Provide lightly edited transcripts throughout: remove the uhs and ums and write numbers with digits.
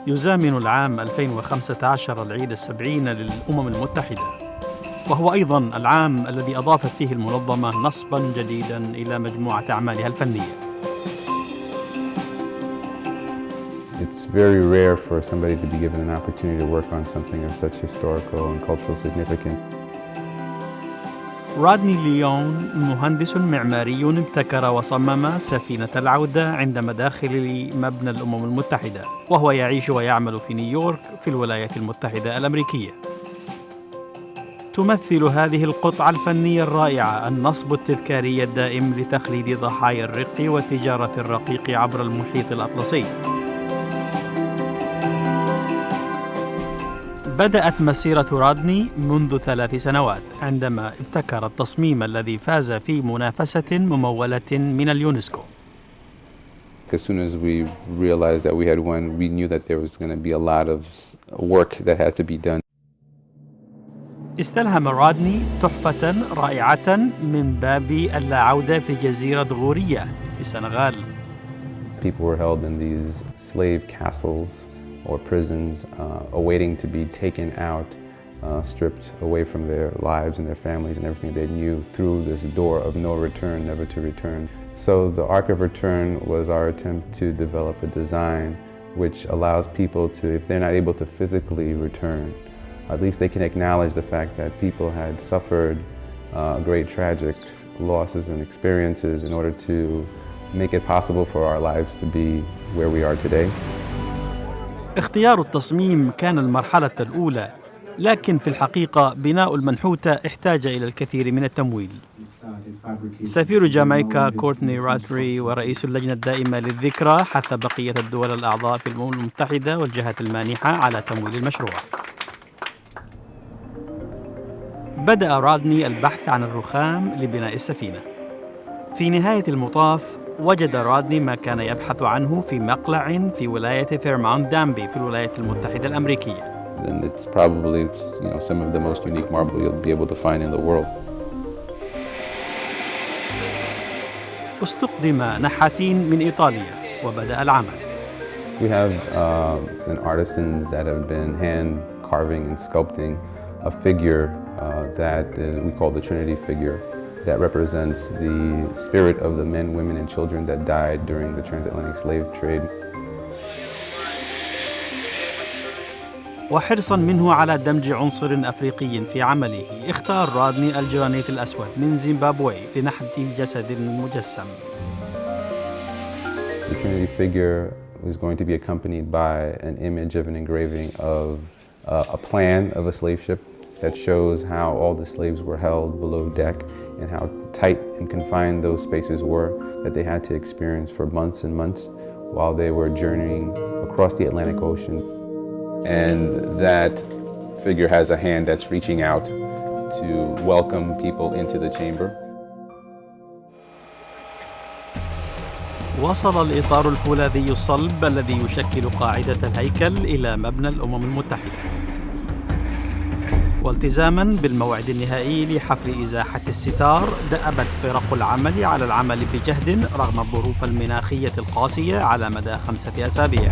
يزامن العام 2015 العيد 70 للأمم المتحدة، وهو أيضاً العام الذي أضافت فيه المنظمة نصباً جديداً إلى مجموعة أعمالها الفنية. It's very rare for somebody to be given an opportunity to work on something of such historical and cultural significance. رودني ليون مهندس معماري ابتكر وصمم سفينة العودة عند مداخل مبنى الأمم المتحدة، وهو يعيش ويعمل في نيويورك في الولايات المتحدة الأمريكية. تمثل هذه القطعة الفنية الرائعة النصب التذكاري الدائم لتخليد ضحايا الرق وتجارة الرقيق عبر المحيط الأطلسي. بدأت مسيرة رودني منذ 3 سنوات عندما ابتكر التصميم الذي فاز في منافسة ممولة من اليونسكو. As soon as we realized that we had won, we knew that there was going to be a lot of work that had to be done. استلهم رودني تحفة رائعة من باب العودة في جزيرة غورية في السنغال. People were held in these slave castles or prisons, awaiting to be taken out, stripped away from their lives and their families and everything they knew through this door of no return, never to return. So the Arc of Return was our attempt to develop a design which allows people to, if they're not able to physically return, at least they can acknowledge the fact that people had suffered great tragic losses and experiences in order to make it possible for our lives to be where we are today. اختيار التصميم كان المرحلة الأولى، لكن في الحقيقة بناء المنحوتة احتاج إلى الكثير من التمويل. سفير جامايكا كورتني راتري ورئيس اللجنة الدائمة للذكرى حث بقية الدول الأعضاء في الأمم المتحدة والجهات المانحة على تمويل المشروع. بدأ رودني البحث عن الرخام لبناء السفينة. في نهاية المطاف وجد رودني ما كان يبحث عنه في مقلع في ولاية فيرمونت دانبي في الولايات المتحدة الأمريكية. And it's probably, some of the most unique marble you'll be able to find in the world. استقدم نحاتين من إيطاليا وبدأ العمل. We have some artisans that have been hand carving and sculpting a figure that we call the Trinity figure, that represents the spirit of the men, women, and children that died during the transatlantic slave trade. وحرصاً منه على دمج عنصر أفريقي في عمله، اختار رودني الجرانيت الأسود من زيمبابوي لنحت جسد مجسم. The Trinity figure was going to be accompanied by an image of an engraving of a plan of a slave ship that shows how all the slaves were held below deck and how tight and confined those spaces were that they had to experience for months and months while they were journeying across the Atlantic Ocean. And that figure has a hand that's reaching out to welcome people into the chamber. وصل الإطار الفولاذي الصلب الذي يشكل قاعدة الهيكل إلى مبنى الأمم المتحدة. والتزاماً بالموعد النهائي لحفل إزاحة الستار، دأبت فرق العمل على العمل بجهد رغم الظروف المناخية القاسية على مدى 5 أسابيع.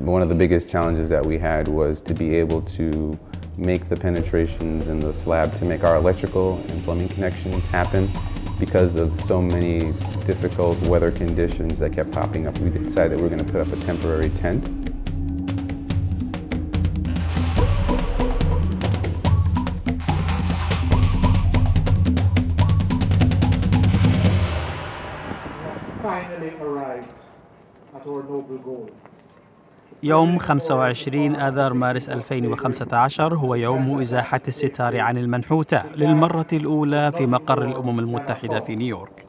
One of the biggest challenges that we had was to be able to make the penetrations in the slab to make our electrical and plumbing connections happen. Because of so many difficult weather conditions that kept popping up, we decided we were going to put up a temporary tent. Finally arrived at our noble goal. يوم 25 آذار مارس 2015 هو يوم إزاحة الستار عن المنحوتة للمرة الأولى في مقر الأمم المتحدة في نيويورك.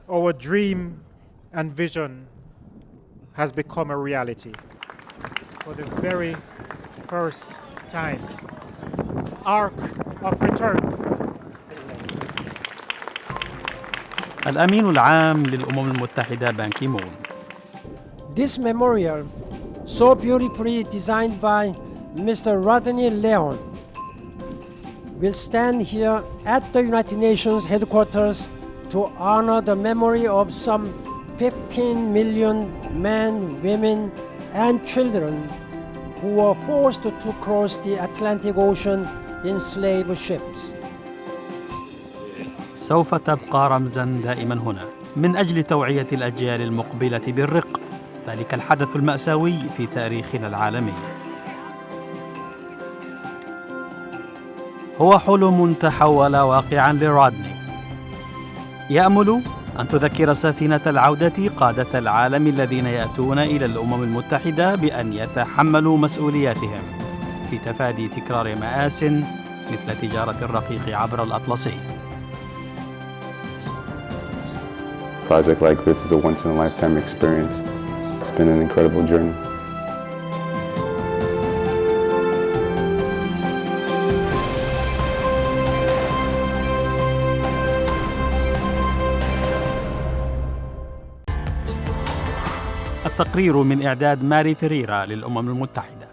Our dream and vision has become a reality. For the very first time, Arc of Return. الأمين العام للأمم المتحدة بان كيمون. This memorial, so beautifully designed by Mr. Rودني Lyon, will stand here at the United Nations headquarters to honor the memory of some 15 million men, women, and children who were forced to cross the Atlantic Ocean in slave ships. سوف تبقى رمزاً دائماً هنا من أجل توعية الأجيال المقبلة بالرق، ذلك الحدث المأساوي في تاريخنا العالمي. هو حلم تحول واقعاً لرودني، يأمل أن تذكر سفينة العودة قادة العالم الذين يأتون إلى الأمم المتحدة بأن يتحملوا مسؤولياتهم في تفادي تكرار مآسٍ مثل تجارة الرقيق عبر الأطلسي. A project like this is a once-in-a-lifetime experience. It's been an incredible journey. التقرير من إعداد ماري فريرا للأمم المتحدة.